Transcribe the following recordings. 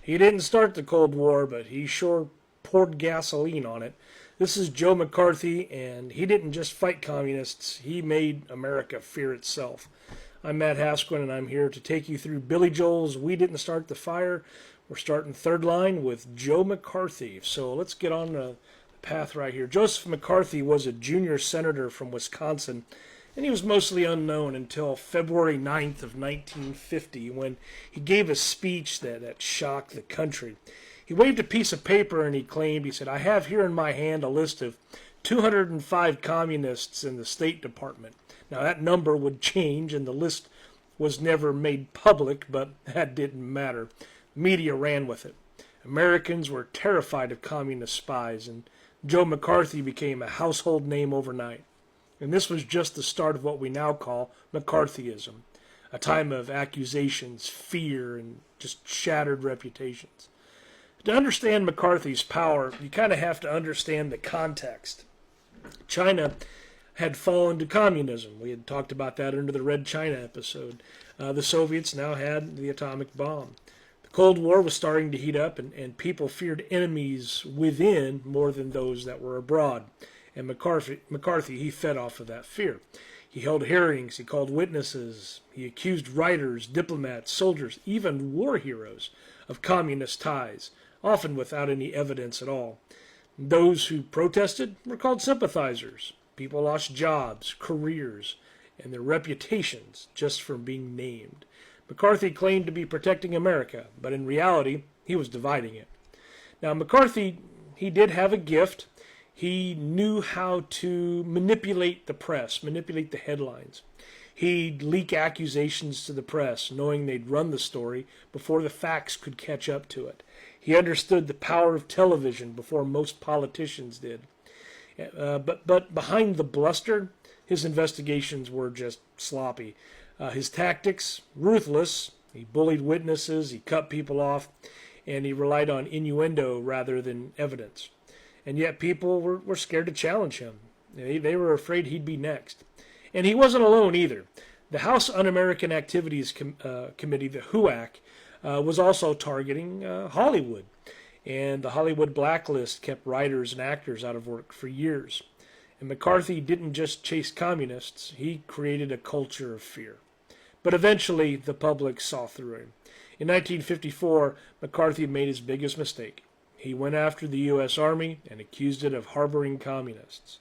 He didn't start the Cold War, but he sure poured gasoline on it. This is Joe McCarthy, and he didn't just fight communists, he made America fear itself. I'm Matt Hasquin, and I'm here to take you through Billy Joel's We Didn't Start the Fire. We're starting third line with Joe McCarthy. So let's get on the path right here. Joseph McCarthy was a junior senator from Wisconsin, and he was mostly unknown until February 9th of 1950 when he gave a speech that shocked the country. He waved a piece of paper and he said, "I have here in my hand a list of 205 communists in the State Department." Now that number would change and the list was never made public, but that didn't matter. Media ran with it. Americans were terrified of communist spies, and Joe McCarthy became a household name overnight. And this was just the start of what we now call McCarthyism, a time of accusations, fear, and just shattered reputations. To understand McCarthy's power, you kind of have to understand the context. China had fallen to communism. We had talked about that under the Red China episode. The Soviets now had the atomic bomb. The Cold War was starting to heat up, and people feared enemies within more than those that were abroad. And McCarthy, he fed off of that fear. He held hearings, he called witnesses, he accused writers, diplomats, soldiers, even war heroes of communist ties, often without any evidence at all. Those who protested were called sympathizers. People lost jobs, careers, and their reputations just from being named. McCarthy claimed to be protecting America, but in reality, he was dividing it. Now, McCarthy, he did have a gift. He knew how to manipulate the press, manipulate the headlines. He'd leak accusations to the press, knowing they'd run the story before the facts could catch up to it. He understood the power of television before most politicians did. But behind the bluster, his investigations were just sloppy. His tactics, ruthless. He bullied witnesses, he cut people off, and he relied on innuendo rather than evidence. And yet people were scared to challenge him. They were afraid he'd be next. And he wasn't alone either. The House Un-American Activities Committee, the HUAC, was also targeting Hollywood. And the Hollywood blacklist kept writers and actors out of work for years. And McCarthy didn't just chase communists, he created a culture of fear. But eventually the public saw through him. In 1954, McCarthy made his biggest mistake. He went after the U.S. Army and accused it of harboring communists.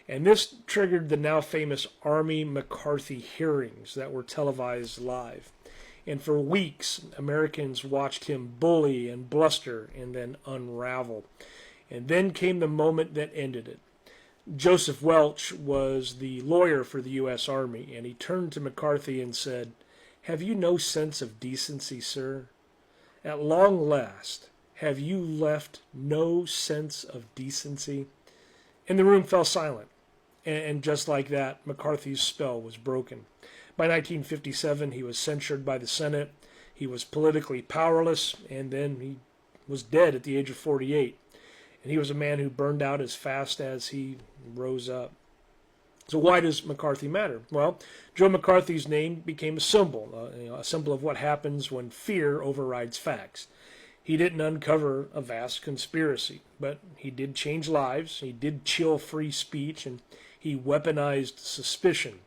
And this triggered the now famous Army McCarthy hearings that were televised live. And for weeks, Americans watched him bully and bluster and then unravel. And then came the moment that ended it. Joseph Welch was the lawyer for the U.S. Army, and he turned to McCarthy and said, "Have you no sense of decency, sir? At long last, have you left no sense of decency?" And the room fell silent. And just like that, McCarthy's spell was broken. By 1957, he was censured by the Senate. He was politically powerless, and then he was dead at the age of 48. And he was a man who burned out as fast as he rose up. So why does McCarthy matter? Well, Joe McCarthy's name became a symbol, a symbol of what happens when fear overrides facts. He didn't uncover a vast conspiracy, but he did change lives, he did chill free speech, and he weaponized suspicion.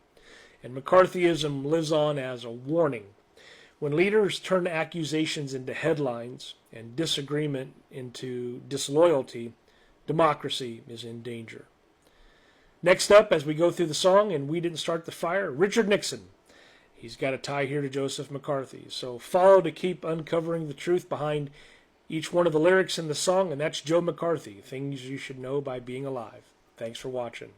And McCarthyism lives on as a warning. When leaders turn accusations into headlines and disagreement into disloyalty, democracy is in danger. Next up, as we go through the song, and We Didn't Start the Fire, Richard Nixon. He's got a tie here to Joseph McCarthy. So follow to keep uncovering the truth behind each one of the lyrics in the song, and that's Joe McCarthy, Things You Should Know by Being Alive. Thanks for watching.